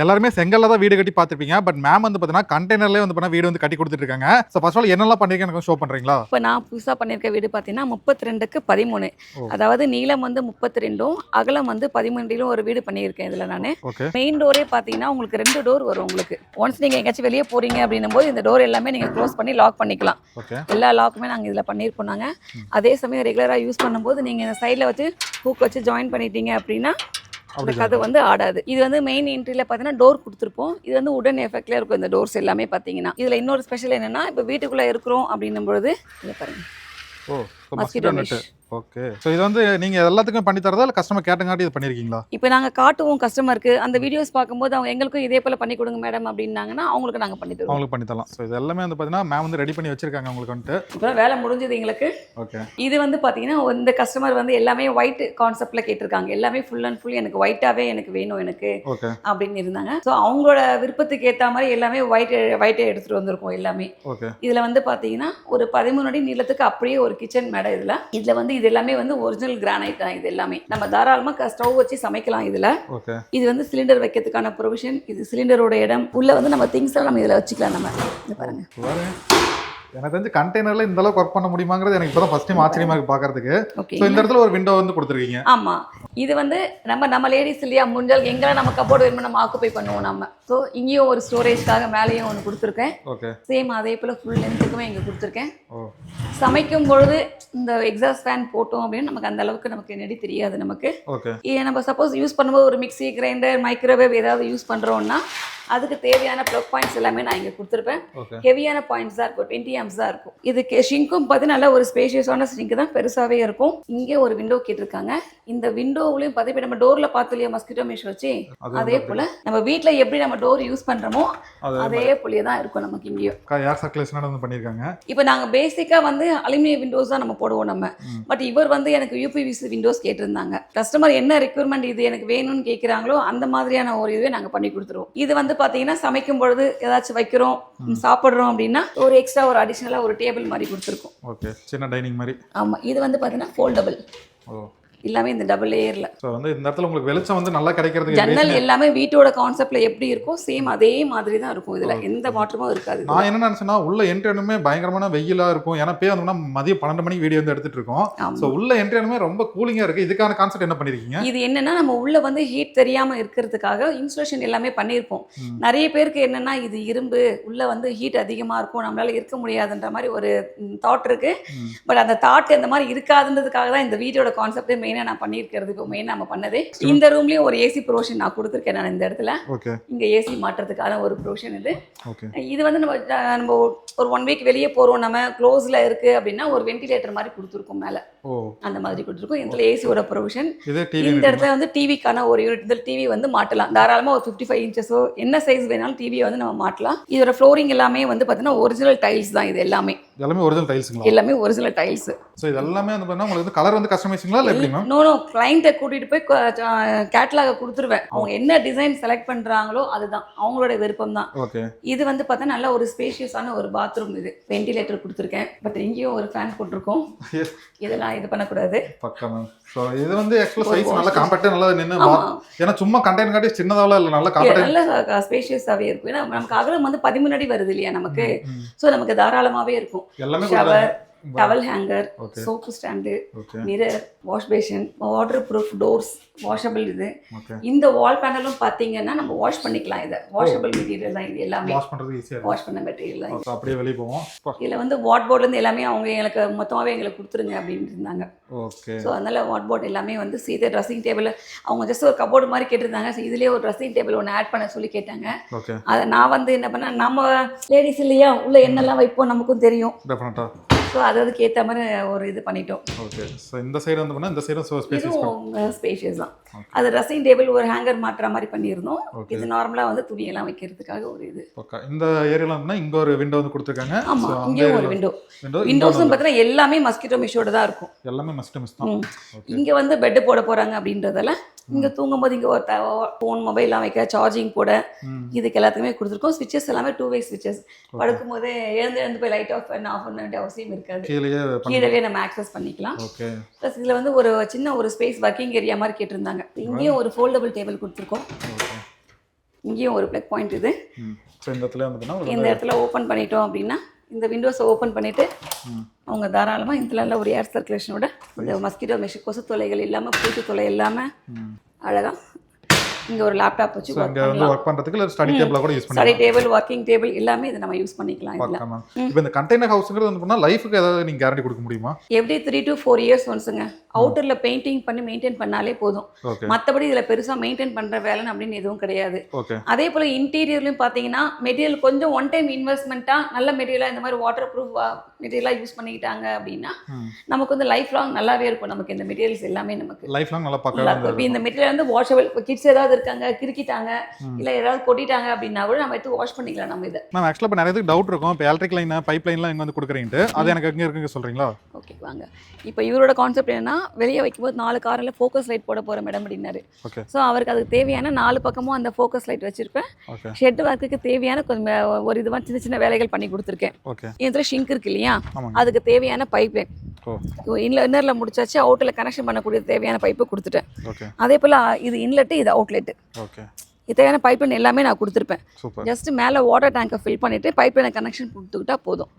எல்லாருமே செங்கல்ல தான் வீடு கட்டி பார்த்துருப்பீங்க. பட் மேம் வந்து பார்த்தீங்கன்னா, கண்டெய்னர்லயே வந்து பார்த்தீங்கன்னா வீடு வந்து கட்டி குடுத்துட்டு இருக்காங்க. ஸோ ஃபர்ஸ்ட் ஆஃப் ஆல் என்னலாம் பண்ணியிருக்கீங்கன்னு எனக்கு ஷோ பண்றீங்களா? இப்போ நான் புதுசா பண்ணியிருக்க வீடு பார்த்தீங்கன்னா, 32க்கு 13. ஓ! அதாவது நீளம் வந்து 32ம், அகலம் வந்து 13லும் ஒரு வீடு பண்ணியிருக்கேன் இதில நானு. ஓகே. மெயின் டோரே பார்த்தீங்கன்னா, உங்களுக்கு 2 டோர் வரும் உங்களுக்கு. ஒன்ஸ் நீங்க எங்கேயாச்சும் வெளிய போறீங்க அப்படின்னும்போது, இந்த டோர் எல்லாமே நீங்க க்ளோஸ் பண்ணி லாக் பண்ணிக்கலாம். ஓகே. எல்லா லாக்குமே நாங்க இதில பண்ணியிருக்கோம் நாங்க. அதே சமயம் ரெகுலரா யூஸ் பண்ணும்போது, நீங்க இந்த சைடுல வச்சு ஹூக் வச்சு ஜாயின் பண்ணிட்டீங்க அப்படின்னா, அந்த கதவு வந்து ஆடாது. இது வந்து மெயின் என்ட்ரில பார்த்தீங்கன்னா டோர் கொடுத்துருப்போம். இது வந்து உடன் எஃபெக்ட்ல இருக்கும் இந்த டோர்ஸ் எல்லாமே பார்த்தீங்கன்னா. இதில் இன்னொரு ஸ்பெஷல் என்னன்னா, இப்போ வீட்டுக்குள்ள இருக்கிறோம் அப்படின்னும் பொழுது இதை பாருங்க, oh! So mosquito mosquito mesh. Net. Okay. So இது வந்து நீங்க எல்லாத்துக்கும் பண்ணி தரதா இல்ல கஸ்டமர் கேட்டங்காட்டி இது பண்ணியிருக்கீங்களா? இப்போ நாங்க காட்டுவோம் கஸ்டமருக்கு. அந்த வீடியோஸ் பார்க்கும்போது அவங்க எங்களுக்கும் இதே போல பண்ணி கொடுங்க மேடம் அப்படின்னாங்கன்னா, அவங்களுக்கு நாங்க பண்ணி தருவோம். அவங்களுக்கு பண்ணி தரலாம். ஸோ இது எல்லாமே வந்து பார்த்தீங்கன்னா, மேம் வந்து ரெடி பண்ணி வச்சிருக்காங்க உங்களுக்கு வந்துட்டு. இப்போ வேலை முடிஞ்சது எங்களுக்கு. ஓகே. இது வந்து பார்த்தீங்கன்னா, இந்த கஸ்டமர் வந்து எல்லாமே ஒயிட் கான்செப்ட்ல கேட்டிருக்காங்க. எல்லாமே ஃபுல் அண்ட் ஃபுல் எனக்கு ஒயிட்டாவே எனக்கு வேணும் எனக்கு ஓகே. அப்படின்னு இருந்தாங்க. ஸோ அவங்களோட விருப்பத்துக்கு ஏற்ற மாதிரி எல்லாமே ஒயிட்டே எடுத்துட்டு வந்திருக்கோம் எல்லாமே. ஓகே. இதில் வந்து பார்த்தீங்கன்னா, ஒரு 13 அடி நீளத்துக்கு அப்படியே ஒரு கிச்சன் மேடை இதில் வந்து இது எல்லாமே வந்து ஒரிஜினல் கிரானைட் தான் இது எல்லாமே. நம்ம தாராளமாக ஸ்டவ் வச்சு சமைக்கலாம் இதில். ஓகே. இது வந்து சிலிண்டர் வைக்கிறதுக்கான ப்ரொவிஷன். இது சிலிண்டரோட இடம். உள்ள வந்து நம்ம திங்ஸ் எல்லாம் நம்ம இதில் வச்சுக்கலாம் நம்ம. இது பாருங்க. பாருங்க. எனக்கு தெரிஞ்சு கண்டெய்னர்ல இந்த அளவுக்கு ஒர்க் பண்ண முடியுமாங்கிறது எனக்கு இப்பதான் ஃபர்ஸ்ட் டைம் ஆச்சரியமா இருக்கு பார்க்கிறதுக்கு. ஓகே. ஸோ இந்த இடத்துல ஒரு விண்டோ வந்து கொடுத்துருக்கீங்க. ஆமா. இது வந்து நம்ம லேடிஸ் இல்லையா, முடிஞ்சால் எங்கெல்லாம் நம்ம கபோர்டு வேணுமோ நம்ம ஆக்குப்பை பண்ணுவோம் நம்ம. ஸோ இங்கேயும் ஒரு ஸ்டோரேஜ்க்காக மேலேயும் ஒன்று கொடுத்துருக்கேன். ஓகே. சேம் அதே போல் ஃபுல் லென்த்துக்குமே இங்கே கொடுத்துருக்கேன். ஓ! சமைக்கும் பொழுது இந்த எக்ஸாஸ்ட் ஃபேன் போட்டோம் அப்படின்னு நமக்கு அந்த அளவுக்கு நமக்கு நெடி தெரியாது நமக்கு. ஓகே. நம்ம சப்போஸ் யூஸ் பண்ணும்போது ஒரு மிக்ஸி, கிரைண்டர், மைக்ரோவேவ் ஏதாவது யூஸ் பண்ணுறோன்னா அதுக்கு தேவையான ப்ளக் பாயிண்ட்ஸ் எல்லாமே நான் இங்கே கொடுத்துருப்பேன். ஓகே. ஹெவியான பாயிண்ட்ஸ் தான் இருக்கும், 20 amps தான் இருக்கும். இதுக்கு ஷிங்க்கும் பார்த்தீங்கன்னா நல்ல ஒரு ஸ்பேஷியஸான ஷிங்க் தான், பெருசாகவே இருக்கும். இங்கே ஒரு விண்டோ கேட்டிருக்காங்க. இந்த விண்டோவிலையும் பார்த்தீங்கன்னா நம்ம டோரில் பார்த்து இல்லையா மஸ்கிட்டோ மெஷ் வச்சு, அதே போல் நம்ம வீட்டில் எப்படி நம்ம டோர் யூஸ் பண்ணுறோமோ அதே போலியே தான் இருக்கும் நமக்கு இங்கேயும். ஏர் சர்க்குலேஷனோட வந்து பண்ணியிருக்காங்க. இப்போ நாங்கள் பேசிக்காக வந்து அலுமினியம் விண்டோஸ் தான் நம்ம போடுவோம் நம்ம. பட் இவர் வந்து எனக்கு யூபிவிசி விண்டோஸ் கேட்டிருந்தாங்க. கஸ்டமர் என்ன ரெக்யூர்மெண்ட் இது எனக்கு வேணும்னு கேட்குறாங்களோ அந்த மாதிரியான ஒரு இதுவே நாங்கள் பண்ணி கொடுத்துருவோம். இது வந்து பார்த்தீங்கன்னா சமைக்கும் பொழுது ஏதாச்சும் வைக்கிறோம், சாப்பிட்றோம் அப்படின்னா ஒரு எக்ஸ்ட்ரா ஒரு அடிஷ்னலாக ஒரு டேபிள் மாதிரி கொடுத்துருக்கோம். ஓகே. சின்ன டைனிங் மாதிரி. ஆமாம். இது வந்து பார்த்தீங்கன்னா ஃபோல்டபுள். ஓ! எல்லாமே இந்த டபுள் லேயரில். ஸோ வந்து இந்த இடத்துல உங்களுக்கு வெளிச்சம் வந்து நல்லா கிடைக்கிறதுக்கு ஜன்னல் எல்லாமே வீட்டோட கான்செப்ட்ல எப்படி இருக்கும் சேம் அதே மாதிரி தான் இருக்கும். இதுல எந்த மாற்றமும் இருக்காது. நான் என்ன நினைச்சேன்னா உள்ள என்ட்ரினுமே பயங்கரமான வெயிலா இருக்கும். ஏன்னா போய் வந்தோம்னா மதியம் 12 மணிக்கு வீடியோ வந்து எடுத்துட்டு இருக்கோம். ஸோ உள்ள என்ட்ரினுமே ரொம்ப கூலிங்கா இருக்கு. இதுக்கான கான்செப்ட் என்ன பண்ணிருக்கீங்க? இது என்னன்னா நம்ம உள்ள வந்து ஹீட் தெரியாம இருக்கிறதுக்காக இன்சுலேஷன் எல்லாமே பண்ணியிருப்போம். நிறைய பேருக்கு என்னன்னா இது இரும்பு உள்ள வந்து ஹீட் அதிகமா இருக்கும், நம்மளால இருக்க முடியாதுன்ற மாதிரி ஒரு தாட் இருக்கு. பட் அந்த தாட் இந்த மாதிரி இருக்காதுன்றதுக்காக தான் இந்த வீடியோட கான்செப்டே மெயினா நான் பண்ணியிருக்கிறது. இப்போ மெயின் நம்ம பண்ணது இந்த ரூம்லயும் ஒரு ஏசி ப்ரொவிஷன் நான் கொடுத்துருக்கேன் நான் இந்த இடத்துல. ஓகே. இங்க ஏசி மாட்டுறதுக்கான ஒரு ப்ரொவிஷன் இது. ஓகே. இது வந்து நம்ம ஒரு 1 வீக் வெளியே போறோம், நம்ம க்ளோஸ்ல இருக்கு அப்படின்னா ஒரு வென்டிலேட்டர் மாதிரி கொடுத்துருக்கோம் மேல. ஓ! அந்த மாதிரி கொடுத்துருக்கோம். இதுல ஏசியோட ப்ரொவிஷன். இதே டிவி இந்த இடத்துல வந்து டிவிக்கான ஒரு யூனிட். இந்த டிவி வந்து மாட்டலாம் தாராளமா. ஒரு 55 இன்ச்சஸோ என்ன சைஸ் வேணாலும் டிவியை வந்து நம்ம மாட்டலாம். இதோட ஃப்ளோரிங் எல்லாமே வந்து பார்த்தீங்கன்னா ஒரிஜினல் டைல்ஸ் தான். இது எல்லாமே ஒரிஜினல் டைல்ஸ்ங்களா? எல்லாமே ஒரிஜினல் டைல்ஸ். ஸோ இது எல்லாமே வந்து பார்த்தா உங்களுக்கு வந்து கலர் வந்து கஸ்டமைசிங்களா இல்லை எப்படி மேம்? நோ கிளைண்ட்டை கூட்டிட்டு போய் கேட்லாக கொடுத்துருவேன். அவங்க என்ன டிசைன் செலக்ட் பண்றாங்களோ அதுதான் அவங்களோட விருப்பம் தான். ஓகே. இது வந்து பார்த்தா நல்ல ஒரு ஸ்பேஷியஸான ஒரு பாத்ரூம். இது வென்டிலேட்டர் கொடுத்துருக்கேன். பட் இங்கேயும் ஒரு ஃபேன் போட்டிருக்கோம். இதெல்லாம் இது பண்ணக்கூடாது. பக்கா மேம். ஸோ இது வந்து ஆக்சுவலாக சைஸ் நல்லா காம்பேக்டாக நல்லா நின்று ஏன்னா சும்மா கண்டெய்னர் காட்டி சின்னதாவில் இல்லை, நல்லா காம்பேக்ட் நல்ல ஸ்பேஷியஸாகவே இருக்கும். ஏன்னா நமக்கு அகலம் வந்து 13 அடி வருது இல்லையா நமக்கு. ஸோ நமக்கு தாராளமாகவே இருக்கும். எல்லாமே shower, towel hanger, okay. Soap stand, okay. Mirror, wash basin, water proof doors, washable. இது ஓகே. இந்த வால் பேனலும் பார்த்தீங்கன்னா நம்ம வாஷ் பண்ணிக்கலாம். இதை வாஷபிள் மெட்டீரியல் தான். இது எல்லாமே வாஷ் பண்ணுறது ஈஸியாக இருக்கும். வாஷ் பண்ண மெட்டீரியல் தான். ஸோ அப்படியே வெளியே போவோம். இதில் வந்து வாட் போர்ட்லேருந்து எல்லாமே அவங்க எனக்கு மொத்தமாகவே எங்களுக்கு கொடுத்துருங்க அப்படின்ட்டு இருந்தாங்க. ஓகே. ஸோ அதனால் வாட் போர்ட் எல்லாமே வந்து சீதே ட்ரெஸ்ஸிங் டேபிள் அவங்க ஜஸ்ட் ஒரு கபோர்டு மாதிரி கேட்டிருந்தாங்க. ஸோ இதுலேயே ஒரு ட்ரெஸ்ஸிங் டேபிள் ஒன்று ஆட் பண்ண சொல்லி கேட்டாங்க. ஓகே. அதை நான் வந்து என்ன பண்ணேன், நம்ம லேடிஸ் இல்லையா உள்ள என்னெல்லாம் வைப்போம் நமக்கும் தெரியும். டெஃபினட்டாக. ஸோ அதுக்கு ஏற்ற மாதிரி ஒரு இது பண்ணிட்டோம். ஓகே. ஸோ இந்த சைடு வந்து பண்ணால் இந்த சைடும் ஸ்பேஷியஸ் தான். அது ட்ரெஸ்ஸிங் டேபிள் ஒரு ஹேங்கர் மாட்டுற மாதிரி பண்ணியிருந்தோம். இது நார்மலாக வந்து துணியெல்லாம் வைக்கிறதுக்காக ஒரு இது. ஓகே. இந்த ஏரியாவில் வந்து இங்கே ஒரு விண்டோ வந்து கொடுத்துருக்காங்க. ஆமாம். இங்கேயும் ஒரு விண்டோஸும் பார்த்தீங்கன்னா எல்லாமே மஸ்கிட்டோ மிஷோட தான் இருக்கும். எல்லாமே மஸ்ட் மிஸ் தான். இங்கே வந்து பெட்டு போட போகிறாங்க அப்படின்றதால இங்கே தூங்கும்போது இங்கே ஒரு ஃபோன் மொபைல்லாம் வைக்க, சார்ஜிங் போட, இதுக்கு எல்லாத்துக்குமே கொடுத்துருக்கோம். ஸ்விட்சஸ் எல்லாமே 2-way ஸ்விட்சஸ். படுக்கும் போதே எழுந்து போய் லைட் ஆஃப் பண்ண வேண்டிய அவசியம் இருக்காது. கீழே நம்ம ஆக்சஸ் பண்ணிக்கலாம். ஓகே. ப்ளஸ் இதில் வந்து ஒரு சின்ன ஒரு ஸ்பேஸ் ஒர்க்கிங் ஏரியா மாதிரி கேட்டிருந்தாங்க. இங்கேயும் ஒரு ஃபோல்டபுள் டேபிள் கொடுத்துருக்கோம். இங்கேயும் ஒரு ப்ளக் பாயிண்ட் இது. ஸோ இந்த இடத்துல வந்து இந்த இடத்துல ஓப்பன் பண்ணிட்டோம் அப்படின்னா இந்த விண்டோஸை ஓப்பன் பண்ணிவிட்டு அவங்க தாராளமாக இந்த ஒரு ஏர் சர்க்குலேஷனோட இந்த மஸ்கிட்டோ மெஷ் கொசு தொலைகள் இல்லாமல் பூச்சி தொலை இல்லாமல் அழகாக இங்க ஒரு லேப்டாப் வச்சு வர்க் பண்றதுக்கு இல்ல ஸ்டடி டேபிள கூட யூஸ் பண்ணலாம். ஸ்டடி டேபிள், வர்க்கிங் டேபிள் எல்லாமே இத நம்ம யூஸ் பண்ணிக்கலாம் இதுல. இப்போ இந்த கண்டெய்னர் ஹவுஸ்ங்கிறது வந்து பண்ணா லைஃப்க்கு ஏதாவது நீங்க கேரண்டி கொடுக்க முடியுமா? எவ்ரி 3 to 4 இயர்ஸ் ஒன்ஸ்ங்க அவுட்டர்ல பெயிண்டிங் பண்ணி மெயின்டைன் பண்ணாலே போதும். மத்தபடி இதுல பெருசா மெயின்டைன் பண்ற வேலை அப்படின்னு எதுவும் கிடையாது. அதே போல இன்டீரியர்லயும் பாத்தீங்கன்னா மெட்டீரியல் கொஞ்சம் ஒன் டைம் இன்வெஸ்ட்மெண்ட்டா நல்ல மெட்டீரியலா இந்த மாதிரி வாட்டர் ப்ரூஃப் மெட்டீரியலா யூஸ் பண்ணிக்கிட்டாங்க அப்படின்னா நமக்கு வந்து லைஃப் லாங் நல்லாவே இருக்கும். நமக்கு இந்த மெட்டீரியல்ஸ் எல்லாமே நமக்கு லைஃப் லாங் நல்லா பார்க்கலாம். இந்த மெட்டீரியல் வந்து வாஷபிள். கிட்ஸ் ஏதாவது இருக்காங்க கிறுக்கிட்டாங்க இல்ல ஏதாவது கொட்டிட்டாங்க அப்படின்னா கூட நம்ம எடுத்து வாஷ் பண்ணிக்கலாம். நம்ம இதை மேம் ஆக்சுவலா இப்போ நிறைய டவுட் இருக்கும். இப்போ எலக்ட்ரிக் லைன் பைப் லைன்லாம் எங்க வந்து கொடுக்குறீங்க, அது எனக்கு எங்க இருக்குங்க சொல்றீங்களா? ஓகே வாங்க. இப்போ இவரோட கான்செப்ட் என்னன்னா வெளியே வைக்கும்போது 4 காரில் ஃபோக்கஸ் லைட் போட போகிற மேடம் அப்படின்னாரு. ஸோ அவருக்கு அதுக்கு தேவையான 4 பக்கமும் அந்த ஃபோக்கஸ் லைட் வச்சிருப்பேன். ஷெட் ஒர்க்குக்கு தேவையான கொஞ்சம் ஒரு இதுவாக சின்ன சின்ன வேலைகள் பண்ணி கொடுத்துருக்கேன். இதில் ஷிங்க் இருக்கு இல்லையா, அதுக்கு தேவையான பைப் லைன் இன்னரில் முடிச்சாச்சு. அவுட்டில் கனெக்ஷன் பண்ணக்கூடிய தேவையான பைப்பு கொடுத்துட்டேன். அதே போல் இது இன்லெட்டு, இது அவுட்லெட்டு, தேவையான பைப் லைன் எல்லாமே நான் கொடுத்துருப்பேன். ஜஸ்ட் மேலே வாட்டர் டேங்கை ஃபில் பண்ணிட்டு பைப் லைனை கனெக்ஷன் கொடுத்துக்கிட்டா போதும்.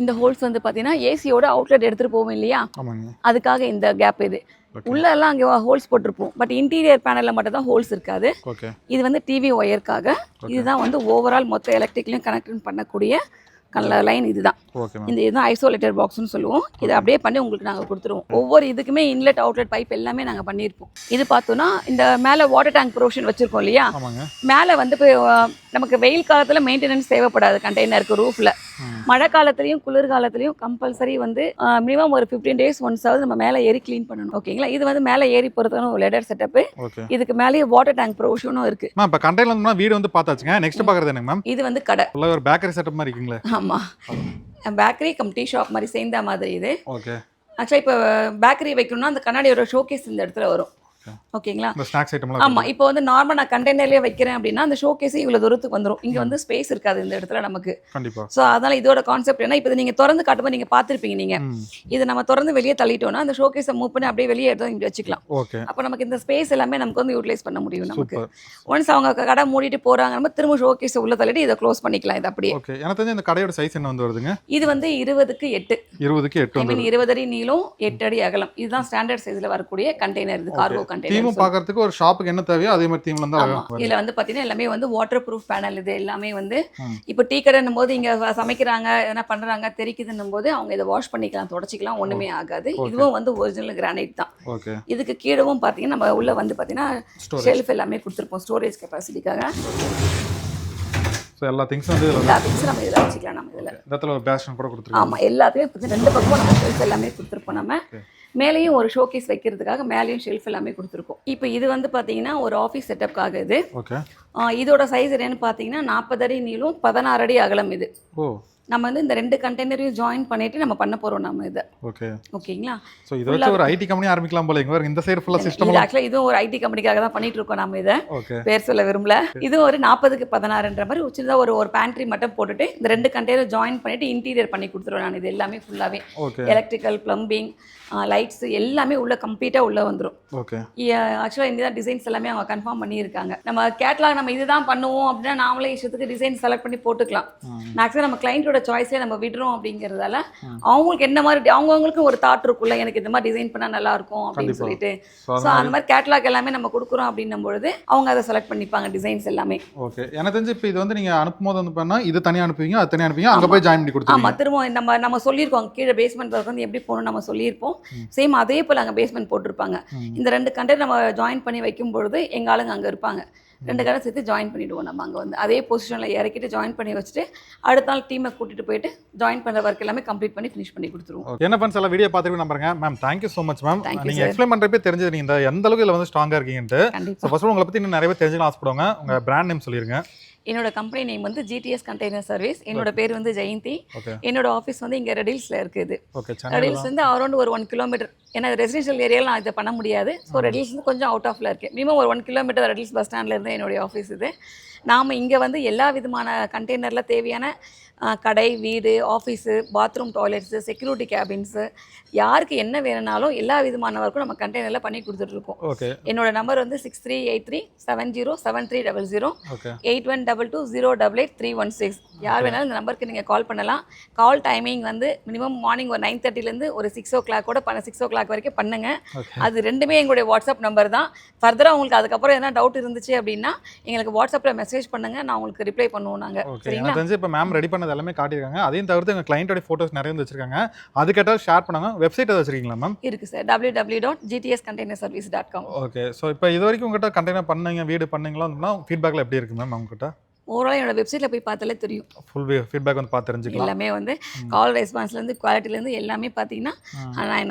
இந்த ஹோல்ஸ் வந்து பார்த்தீங்கன்னா ஏசியோட அவுட்லெட் எடுத்துகிட்டு போவோம் இல்லையா, அதுக்காக இந்த கேப். இது உள்ள எல்லாம் அங்கே ஹோல்ஸ் போட்டிருப்போம். பட் இன்டீரியர் பேனலில் மட்டும் தான் ஹோல்ஸ் இருக்காது. இது வந்து டிவி ஒயருக்காக. இதுதான் வந்து ஓவரால் மொத்த எலக்ட்ரிக்லையும் கனெக்ட் பண்ணக்கூடிய லைன். இதுதான் இந்த இதுதான் ஐசோலேட்டர் பாக்ஸ்னு சொல்லுவோம். இதை அப்படியே பண்ணி உங்களுக்கு நாங்கள் கொடுத்துருவோம். ஒவ்வொரு இதுக்குமே இன்லெட் அவுட்லெட் பைப் எல்லாமே நாங்கள் பண்ணியிருப்போம். இது பார்த்தோன்னா இந்த மேலே வாட்டர் டேங்க் ப்ரொவிஷன் வச்சிருக்கோம் இல்லையா, மேலே வந்து நமக்கு வெயில் காலத்தில் மெயின்டெனன்ஸ் தேவைப்படாது கண்டெய்னருக்கு. ரூஃபில் மழை காலத்துலையும் குளிர்காலத்துலையும் கம்பல்சரி வந்து மினிமம் ஒரு 15 days ஒன்ஸாவது நம்ம மேலே ஏறி க்ளீன் பண்ணணும். ஓகேங்களா, இது வந்து மேலே ஏறி போகிறதுக்கான ஒரு லெடர் செட்டப்பு. இதுக்கு மேலேயே வாட்டர் டேங்க் ப்ரொவிஷனும் இருக்கு. இப்போ கண்டெய்னர் வீடு வந்து பார்த்தாச்சுங்க. நெக்ஸ்ட் பார்க்குறது என்னங்க மேம்? இது வந்து கடை, ஒரு பேக்கரி செட்டப் மாதிரி இருக்குங்களா? ஆமாம், பேக்கரி கம் டீ ஷாப் மாதிரி சேர்ந்த மாதிரி இது. ஆக்சுவலாக இப்போ பேக்கரி வைக்கணும்னா அந்த கண்ணாடியோட ஷோகேஸ் இந்த இடத்துல வரும். ஓகேங்களா, ஆமா. இப்போ வந்து நார்மலா நான் கண்டெய்னர்லயே வைக்கிறேன் அப்படின்னா அந்த ஷோகேஸ் இவ்வளவு தூரத்துக்கு வந்துரும். இங்க வந்து ஸ்பேஸ் இருக்காது இந்த இடத்துல நமக்கு. சோ அதனால இதோட கான்செப்ட் என்ன, இப்போ நீங்க திறந்து காட்டும்போது நீங்க பாத்திருப்பீங்க. நீங்க இதை நம்ம திறந்து வெளியே தள்ளிட்டோம்னா அந்த ஷோகேஸை மூவ் பண்ணி அப்படியே வெளியே எடுத்து இங்க வச்சுக்கலாம். அப்ப நமக்கு இந்த ஸ்பேஸ் எல்லாமே நமக்கு வந்து யூட்டிலைஸ் பண்ண முடியும். நமக்கு ஒன்ஸ் அவங்க கடை மூடிட்டு போறாங்க, நம்ம திரும்ப ஷோகேஸை உள்ள தள்ளிட்டு இதை க்ளோஸ் பண்ணிக்கலாம். இது அப்படியே. எனக்கு தெரிஞ்ச இந்த கடையோட சைஸ் என்ன வந்து வருதுங்க? இது வந்து 20க்கு 8. 20 அடி நீளம், 8 அடி அகலம். இதுதான் ஸ்டாண்டர்ட் சைஸ்ல வரக்கூடிய கண்டெய்னர். இது கார்கோ தீம் பார்க்கிறதுக்கு ஒரு ஷாப்புக்கு என்ன தேவையோ அதே மாதிரி தீம்ல தான் வரும். இதுல வந்து பாத்தீங்கன்னா எல்லாமே வந்து வாட்டர் ப்ரூஃப் பேனல். இது எல்லாமே வந்து இப்போ டீ கடைன்னும் போது இங்க சமைக்கிறாங்க எதனா பண்றாங்க தெரிக்குதுன்னும் போது அவங்க இதை வாஷ் பண்ணிக்கலாம், தொடச்சிக்கலாம், ஒண்ணுமே ஆகாது. இதுவும் வந்து ஒரிஜினல் கிரானைட் தான். இதுக்கு கீழவும் பாத்தீங்கன்னா நம்ம உள்ள வந்து பாத்தீங்கன்னா ஷெல்ஃப் எல்லாமே கொடுத்துருப்போம் ஸ்டோரேஜ் கெப்பாசிட்டிக்காக. எல்லா திங்ஸ் வந்து எல்லா திங்ஸ் நம்ம இதெல்லாம் வச்சுக்கலாம். நம்ம இதுல இடத்துல ஒரு பேஷன் கூட கொடுத்துருக்கோம். ஆமா, எல்லாத்தையும் ரெண்டு பக்கமும் நம்ம ஷெல்ஃப் எல்லாமே கொடுத்துருப்போம். நம்ம மேலேயும் ஒரு ஷோகேஸ் வைக்கிறதுக்காக மேலேயும் ஷெல்ஃப் எல்லாமே கொடுத்துருக்கோம். இப்போ இது வந்து பார்த்தீங்கன்னா ஒரு ஆஃபீஸ் செட்டப்காக இது. இதோட சைஸ் என்னன்னு பார்த்தீங்கன்னா 40 அடி நீளம், 16 அடி அகலம். இது நம்ம வந்து இந்த 2 கண்டெய்னரையும் ஜாயின் பண்ணிட்டு நம்ம பண்ண போறோம் நம்ம இத. ஓகேங்களா, சோ இத வச்சு ஒரு ஐடி கம்பெனி ஆரம்பிக்கலாம் போல. இங்க இந்த சைடு ஃபுல்லா சிஸ்டம். இது एक्चुअली இதுவும் ஒரு ஐடி கம்பெனிக்காக தான் பண்ணிட்டு இருக்கோம் நம்ம இத. பேர் சொல்ல விரும்பல. இது ஒரு 40க்கு 16ன்ற மாதிரி சின்னதா ஒரு பேண்ட்ரி மட்டும் போட்டுட்டு இந்த 2 கண்டெய்னர் ஜாயின் பண்ணிட்டு இன்டீரியர் பண்ணி கொடுத்துருவேன் நான். இது எல்லாமே ஃபுல்லாவே எலக்ட்ரிக்கல், பிளம்பிங், லைட்ஸ் எல்லாமே உள்ள கம்ப்ளீட்டா உள்ள வந்துரும். ஆக்சுவலா இந்த டிசைன்ஸ் எல்லாமே அவங்க கன்ஃபார்ம் பண்ணியிருக்காங்க. நம்ம கேட்லாக் நம்ம இதுதான் பண்ணுவோம் அப்படின்னா நாமளே இஷ்டத்துக்கு டிசைன் செலக்ட் பண்ணி போட்டுக்கலாம். மேக்ஸிமம் நம்ம கிளைண்டோட சாய்ஸே நம்ம விடுறோம் அப்படிங்கிறதால அவங்களுக்கு என்ன மாதிரி அவங்களுக்கு ஒரு தாட் இருக்குல்ல, எனக்கு இந்த மாதிரி டிசைன் பண்ணா நல்லா இருக்கும் அப்படின்னு சொல்லிட்டு. ஸோ அந்த மாதிரி கேட்லாக் எல்லாமே நம்ம கொடுக்குறோம் அப்படின்னும் பொழுது அவங்க அதை செலக்ட் பண்ணிப்பாங்க டிசைன்ஸ் எல்லாமே. ஓகே, எனக்கு தெரிஞ்சு இப்போ இது வந்து நீங்க அனுப்பும்போது வந்து பண்ணா இது தனியாக அனுப்புவீங்க, அது தனியாக அனுப்புவீங்க, அங்கே போய் ஜாயின் பண்ணி கொடுத்துருவீங்க. ஆமா, திரும்ப நம்ம சொல்லியிருக்கோம் கீழே பேஸ்மெண்ட் வந்து எப்படி போகணும் நம்ம சொல்லியிருப்போம். சேம் அதே போல் அங்கே பேஸ்மெண்ட் போட்டிருப்பாங்க. இந்த 2 கண்டெய்னர் நம்ம ஜாயின் பண்ணி வைக்கும் பொழுது எங்க ஆளுங்க அங்கே இருப்பாங்க. 2 கடை சேர்த்து ஜாயின் பண்ணிவிடுவோம். நம்ம அங்கே வந்து அதே பொசிஷனில் இறக்கிட்டு ஜாயின் பண்ணி வச்சுட்டு அடுத்த நாள் டீமை கூட்டிட்டு போயிட்டு ஜாயின் பண்ணுற ஒர்க் எல்லாமே கம்ப்ளீட் பண்ணி ஃபினிஷ் பண்ணி கொடுத்துருவோம். என்ன பண்ண சில வீடியோ பார்த்துட்டு நம்புறேங்க ma'am. Thank you so much ma'am. நீங்கள் எக்ஸ்பிளைன் பண்ணுறப்பே தெரிஞ்சது நீங்கள் இந்த எந்த அளவுக்கு இதில் வந்து ஸ்ட்ராங்காக இருக்கீங்கன்ட்டு. ஸோ ஃபர்ஸ்ட் உங்களை பற்றி இன்னும் நிறைய பேர் தெரிஞ்சுக்கலாம் ஆசைப்படுவாங்க. உங்கள் பிராண்ட் நேம் சொல்லிடுங்க. என்னோட கம்பெனி நேம் வந்து ஜிடிஎஸ் கண்டெய்னர் சர்வீஸ். என்னோட பேர் வந்து ஜெயந்தி. என்னோட ஆஃபீஸ் வந்து இங்கே ரெடில்ஸில் இருக்குது. ரெடில்ஸ் வந்து அரௌண்ட் ஒரு 1 கிலோமீட்டர் ஏன்னா ரெசிடென்ஷியல் ஏரியாவில் நான் இதை பண்ண முடியாது. ஸோ ரெடில்ஸ் வந்து கொஞ்சம் அவுட் ஆஃபில் இருக்குது. மினிமம் ஒரு 1 கிலோமீட்டர் ரெடில்ஸ் பஸ் ஸ்டாண்ட்லேருந்து என்னுடைய ஆஃபீஸ் இது. நாம் இங்கே வந்து எல்லா விதமான கண்டெய்னரில் தேவையான கடை, வீடு, ஆஃபீஸு, பாத்ரூம், டாய்லெட்ஸு, செக்யூரிட்டி கேபின்ஸு, யாருக்கு என்ன வேணும்னாலும் எல்லா விதமான ஒர்க்கும் நம்ம கண்டெய்னரில் பண்ணி கொடுத்துட்ருக்கோம். ஓகே. என்னோட நம்பர் வந்து 6383707300, ஓகே. 8122088316. யார் வேணாலும் இந்த நம்பருக்கு நீங்கள் கால் பண்ணலாம். கால் டைமிங் வந்து மினிமம் மார்னிங் ஒரு 9:30லேருந்து ஒரு 6 o'clock கூட 6 o'clock வரைக்கும் பண்ணுங்கள். அது ரெண்டுமே எங்களுடைய வாட்ஸ்அப் நம்பர் தான். ஃபர்தராக உங்களுக்கு அதுக்கப்புறம் எதனா டவுட் இருந்துச்சு அப்படின்னா எங்களுக்கு வாட்ஸ்அப்பில் மெசேஜ் பண்ணுங்கள், நான் உங்களுக்கு ரிப்ளை பண்ணுவோம் நாங்கள். சரிங்களா? தெரிஞ்சு இப்போ மேம் ரெடி பண்ணது எல்லாமே காட்டியிருக்காங்க. அதையும் தவிர்த்து எங்கள் கிளைண்டோட ஃபோட்டோஸ் நிறைய வந்து வச்சிருக்காங்க. அது கேட்டால் ஷேர் பண்ணுங்க. வெப்சைட் எதாவது வச்சிருக்கீங்களா மேம்? இருக்குது சார், www.gtscontainerservice.com. ஓகே. ஸோ இப்போ இது வரைக்கும் உங்கள்கிட்ட கண்டெய்னர் பண்ணீங்க, வீடு பண்ணீங்களா அப்படின்னா ஃபீட்பேக்கில் எப்படி இருக்குது மேம் உங்ககிட்ட? ஓவரால் என்னோட வெப்சைட்டில் போய் பார்த்தாலே தெரியும். ஃபுல் ஃபீட்பேக் வந்து பார்த்து தெரிஞ்சுக்கலாம். எல்லாமே வந்து கால் ரெஸ்பான்ஸ்லேருந்து குவாலிட்டிலேருந்து எல்லாமே பார்த்தீங்கன்னா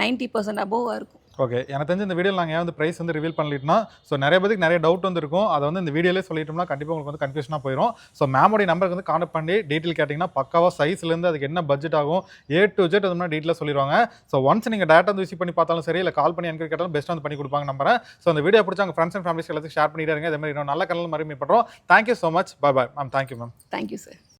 90% அபோவாக இருக்கும். ஓகே. எனக்கு தெரிஞ்சு இந்த வீடியோவில் நாங்கள் ஏன் வந்து ப்ரைஸ் வந்து ரிவீல் பண்ணிட்டோம்னா, ஸோ நிறைய பேருக்கு நிறைய டவுட் வந்து இருக்கும். அதை வந்து இந்த வீடியோலேயே சொல்லிட்டோம்னா கண்டிப்பாக உங்களுக்கு வந்து கன்ஃபியூஷனாக போயிடும். ஸோ மேமோடைய நம்பருக்கு வந்து கான்டக்ட் பண்ணி டீட்டெயில் கேட்டிங்கன்னா பக்காவாக சைஸ்லேருந்து அதுக்கு என்ன பட்ஜெட் ஆகும் A to Z அது மாதிரி டீட்டெயிலாக சொல்லிடுவாங்க. ஸோ ஒன்ஸ் நீங்கள் டேரக்டாக வந்து விசிட் பண்ணி பார்த்தாலும் சரி, இல்லை கால் பண்ணி என்கொயரி கேட்டாலும் பெஸ்ட்டாக வந்து பண்ணி கொடுப்பாங்க நம்புறேன். ஸோ அந்த வீடியோ பிடிச்சா உங்கள் ஃப்ரெண்ட்ஸ் அண்ட் ஃபேமிலிஸ் எல்லாத்துக்கும் ஷேர் பண்ணிட்டே இருங்க. இதே மாதிரி இன்னும் நல்ல கனல் மாதிரி மீட் பண்ணுறோம். Thank you so much. By ma'am. Thank you ma'am. Thank you sir.